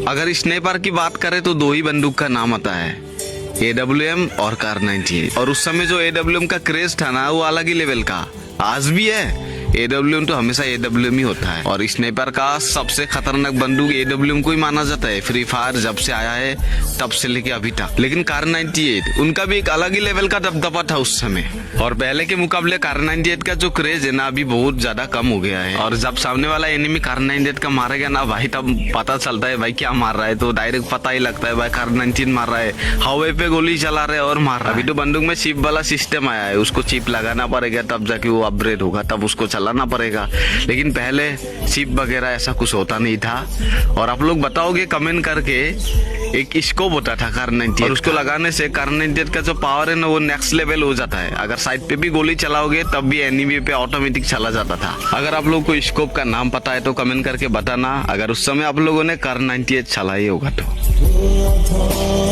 अगर स्नाइपर की बात करें तो दो ही बंदूक का नाम आता है, AWM और कार 98। और उस समय जो AWM का क्रेज था ना, वो अलग ही लेवल का आज भी है। AWM तो हमेशा AWM ही होता है। और स्नाइपर का सबसे खतरनाक बंदूक AWM को ही माना जाता है। फ्री फायर जब से आया है तब से लेके अभी तक। लेकिन कार 98 उनका भी एक अलग ही लेवल का दबदबा था उस समय। और पहले के मुकाबले कार 98 का जो क्रेज है ना, अभी बहुत ज्यादा कम हो गया है। और जब सामने वाला एनिमी कार 98 का मारेगा ना भाई, तब पता चलता है भाई क्या मार रहा है। तो डायरेक्ट पता ही लगता है भाई कार 98 मार रहा है, हवा पे गोली चला रहे और मार रहा है। अभी तो बंदूक में चिप वाला सिस्टम आया है, उसको चिप लगाना पड़ेगा तब जाके वो अपग्रेड होगा, तब उसको चलाना पड़ेगा। लेकिन पहले चिप वगैरह ऐसा कुछ होता नहीं था। और आप लोग बताओगे कमेंट करके, एक स्कोप होता था कार 98 और उसको लगाने से कार 98 का जो पावर है ना, वो नेक्स्ट लेवल हो जाता है। अगर साइड पे भी गोली चलाओगे तब भी एनिमी पे ऑटोमेटिक चला जाता था। अगर आप लोग को स्कोप का नाम पता है तो कमेंट करके बताना, अगर उस समय आप लोगों ने कार 98 चलाई होगा तो।